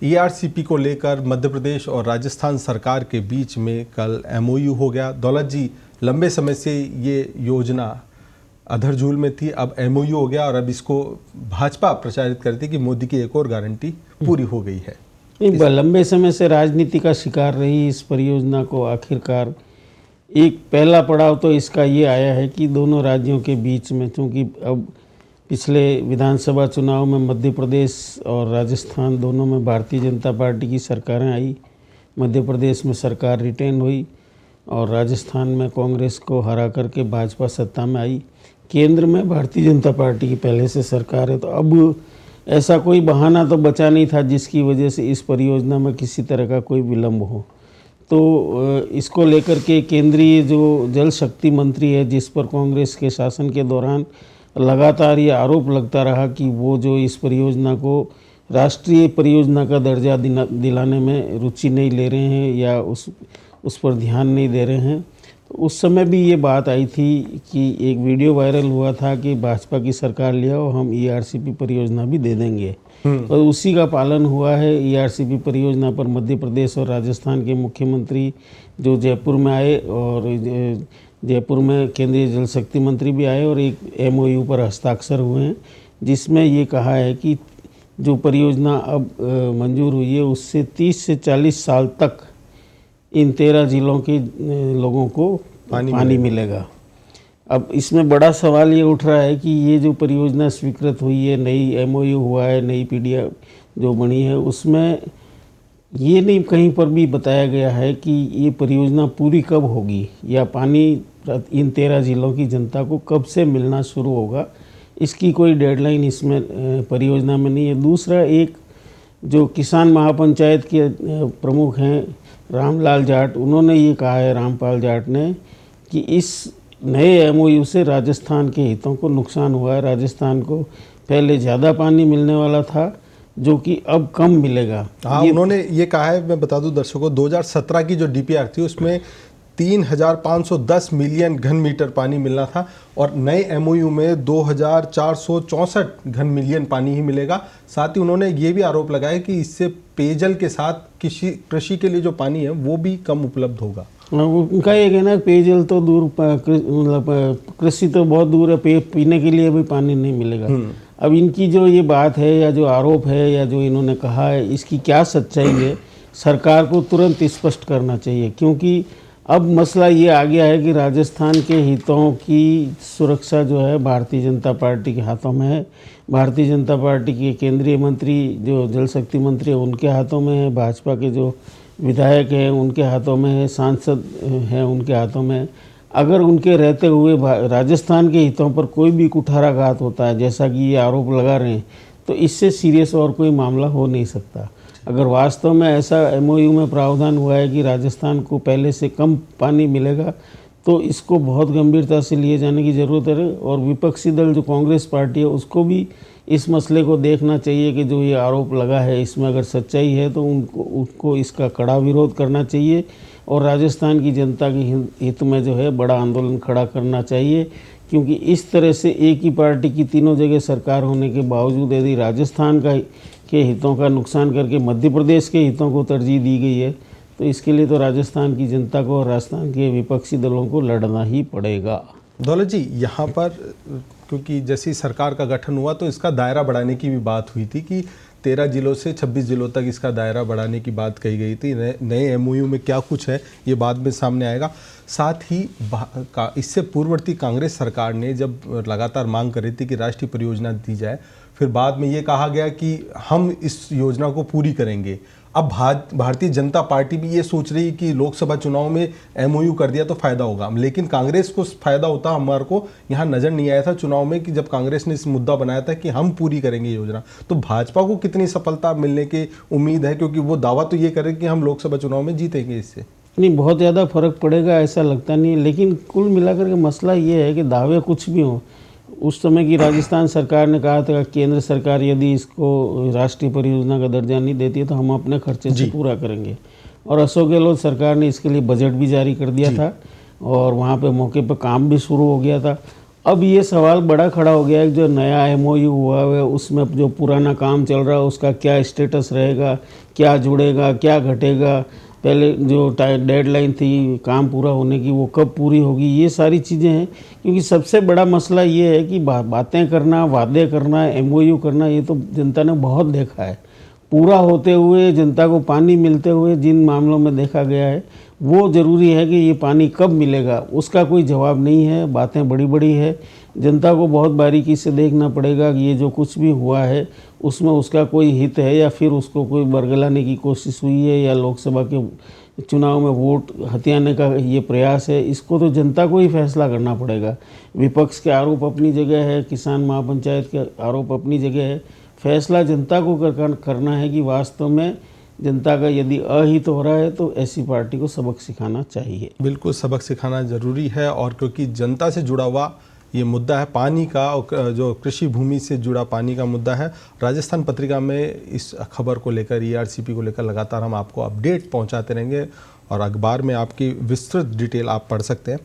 ERCP को लेकर मध्य प्रदेश और राजस्थान सरकार के बीच में कल एमओयू हो गया। दौलत जी, लंबे समय से ये योजना अधरझूल में थी, अब एमओयू हो गया और अब इसको भाजपा प्रचारित करती कि मोदी की एक और गारंटी पूरी हो गई है। लंबे समय से राजनीति का शिकार रही इस परियोजना को आखिरकार एक पहला पड़ाव तो इसका ये आया है कि दोनों राज्यों के बीच में, चूँकि अब पिछले विधानसभा चुनाव में मध्य प्रदेश और राजस्थान दोनों में भारतीय जनता पार्टी की सरकारें आई। मध्य प्रदेश में सरकार रिटेन हुई और राजस्थान में कांग्रेस को हरा करके भाजपा सत्ता में आई। केंद्र में भारतीय जनता पार्टी की पहले से सरकार है, तो अब ऐसा कोई बहाना तो बचा नहीं था जिसकी वजह से इस परियोजना में किसी तरह का कोई विलम्ब हो। तो इसको लेकर के केंद्रीय जो जल शक्ति मंत्री है, जिस पर कांग्रेस के शासन के दौरान लगातार ये आरोप लगता रहा कि वो जो इस परियोजना को राष्ट्रीय परियोजना का दर्जा दिलाने में रुचि नहीं ले रहे हैं या उस पर ध्यान नहीं दे रहे हैं, तो उस समय भी ये बात आई थी कि एक वीडियो वायरल हुआ था कि भाजपा की सरकार लिया और हम ईआरसीपी परियोजना भी दे देंगे। और उसी का पालन हुआ है। ईआरसीपी परियोजना पर मध्य प्रदेश और राजस्थान के मुख्यमंत्री जो जयपुर में आए और जयपुर में केंद्रीय जल शक्ति मंत्री भी आए और एक एमओयू पर हस्ताक्षर हुए हैं, जिसमें ये कहा है कि जो परियोजना अब मंजूर हुई है उससे 30 से 40 साल तक इन 13 जिलों के लोगों को पानी मिलेगा। अब इसमें बड़ा सवाल ये उठ रहा है कि ये जो परियोजना स्वीकृत हुई है, नई एमओयू हुआ है, नई पीडीएफ जो बनी है, उसमें ये नहीं कहीं पर भी बताया गया है कि ये परियोजना पूरी कब होगी या पानी इन 13 जिलों की जनता को कब से मिलना शुरू होगा। इसकी कोई डेडलाइन इसमें परियोजना में नहीं है। दूसरा, एक जो किसान महापंचायत के प्रमुख हैं रामलाल जाट, उन्होंने ये कहा है, रामपाल जाट ने, कि इस नए एमओयू से राजस्थान के हितों को नुकसान हुआ है। राजस्थान को पहले ज़्यादा पानी मिलने वाला था जो कि अब कम मिलेगा। हाँ, उन्होंने ये कहा है, मैं बता दूं दर्शकों, 2017 की जो डीपीआर थी उसमें 3,510 मिलियन घन मीटर पानी मिलना था और नए एमओयू में 2,464 घन मिलियन पानी ही मिलेगा। साथ ही उन्होंने ये भी आरोप लगाया कि इससे पेयजल के साथ कृषि के लिए जो पानी है वो भी कम उपलब्ध होगा। उनका ये कहना है पेयजल तो दूर, मतलब कृषि तो बहुत दूर है, पीने के लिए भी पानी नहीं मिलेगा। अब इनकी जो ये बात है या जो आरोप है या जो इन्होंने कहा है, इसकी क्या सच्चाई है, सरकार को तुरंत स्पष्ट करना चाहिए, क्योंकि अब मसला ये आ गया है कि राजस्थान के हितों की सुरक्षा जो है भारतीय जनता पार्टी के हाथों में है। भारतीय जनता पार्टी के केंद्रीय मंत्री जो जल शक्ति मंत्री है उनके हाथों में है, भाजपा के जो विधायक हैं उनके हाथों में है, सांसद हैं उनके हाथों में है। अगर उनके रहते हुए राजस्थान के हितों पर कोई भी कुठाराघात होता है, जैसा कि ये आरोप लगा रहे हैं, तो इससे सीरियस और कोई मामला हो नहीं सकता। अगर वास्तव में ऐसा एमओयू में प्रावधान हुआ है कि राजस्थान को पहले से कम पानी मिलेगा, तो इसको बहुत गंभीरता से लिए जाने की ज़रूरत है। और विपक्षी दल जो कांग्रेस पार्टी है उसको भी इस मसले को देखना चाहिए कि जो ये आरोप लगा है इसमें अगर सच्चाई है तो उनको इसका कड़ा विरोध करना चाहिए और राजस्थान की जनता के हित में जो है बड़ा आंदोलन खड़ा करना चाहिए। क्योंकि इस तरह से एक ही पार्टी की तीनों जगह सरकार होने के बावजूद यदि राजस्थान के हितों का नुकसान करके मध्य प्रदेश के हितों को तरजीह दी गई है, तो इसके लिए तो राजस्थान की जनता को और राजस्थान के विपक्षी दलों को लड़ना ही पड़ेगा। दौलत जी, यहाँ पर क्योंकि जैसी सरकार का गठन हुआ तो इसका दायरा बढ़ाने की भी बात हुई थी कि 13 जिलों से 26 जिलों तक इसका दायरा बढ़ाने की बात कही गई थी। नए एमओयू में क्या कुछ है ये बाद में सामने आएगा। साथ ही इससे पूर्ववर्ती कांग्रेस सरकार ने जब लगातार मांग कर रही थी कि राष्ट्रीय परियोजना दी जाए, फिर बाद में ये कहा गया कि हम इस योजना को पूरी करेंगे। अब भारतीय जनता पार्टी भी ये सोच रही कि लोकसभा चुनाव में एमओयू कर दिया तो फ़ायदा होगा, लेकिन कांग्रेस को फ़ायदा होता हमारे को यहाँ नज़र नहीं आया था चुनाव में कि जब कांग्रेस ने इस मुद्दा बनाया था कि हम पूरी करेंगे योजना। तो भाजपा को कितनी सफलता मिलने की उम्मीद है, क्योंकि वो दावा तो ये करे कि हम लोकसभा चुनाव में जीतेंगे इससे? नहीं, बहुत ज़्यादा फर्क पड़ेगा ऐसा लगता नहीं है, लेकिन कुल मिलाकर के मसला ये है कि दावे कुछ भी हों, उस समय की राजस्थान सरकार ने कहा था कि केंद्र सरकार यदि इसको राष्ट्रीय परियोजना का दर्जा नहीं देती है तो हम अपने खर्चे से पूरा करेंगे। और अशोक गहलोत सरकार ने इसके लिए बजट भी जारी कर दिया था और वहाँ पे मौके पर काम भी शुरू हो गया था। अब ये सवाल बड़ा खड़ा हो गया है कि जो नया एमओयू हुआ है उसमें जो पुराना काम चल रहा है उसका क्या स्टेटस रहेगा, क्या जुड़ेगा, क्या घटेगा, पहले जो डेडलाइन थी काम पूरा होने की वो कब पूरी होगी, ये सारी चीज़ें हैं। क्योंकि सबसे बड़ा मसला ये है कि बातें करना, वादे करना, एमओयू करना, ये तो जनता ने बहुत देखा है। पूरा होते हुए, जनता को पानी मिलते हुए जिन मामलों में देखा गया है, वो ज़रूरी है कि ये पानी कब मिलेगा उसका कोई जवाब नहीं है। बातें बड़ी बड़ी है, जनता को बहुत बारीकी से देखना पड़ेगा कि ये जो कुछ भी हुआ है उसमें उसका कोई हित है या फिर उसको कोई बरगलाने की कोशिश हुई है या लोकसभा के चुनाव में वोट हथियाने का ये प्रयास है। इसको तो जनता को ही फैसला करना पड़ेगा। विपक्ष के आरोप अपनी जगह है, किसान महापंचायत के आरोप अपनी जगह है। फैसला जनता को करना है कि वास्तव में जनता का यदि अहित हो रहा है तो ऐसी पार्टी को सबक सिखाना चाहिए। बिल्कुल सबक सिखाना ज़रूरी है, और क्योंकि जनता से जुड़ा हुआ ये मुद्दा है पानी का, और जो कृषि भूमि से जुड़ा पानी का मुद्दा है। राजस्थान पत्रिका में इस खबर को लेकर, ईआरसीपी को लेकर लगातार हम आपको अपडेट पहुंचाते रहेंगे, और अखबार में आपकी विस्तृत डिटेल आप पढ़ सकते हैं।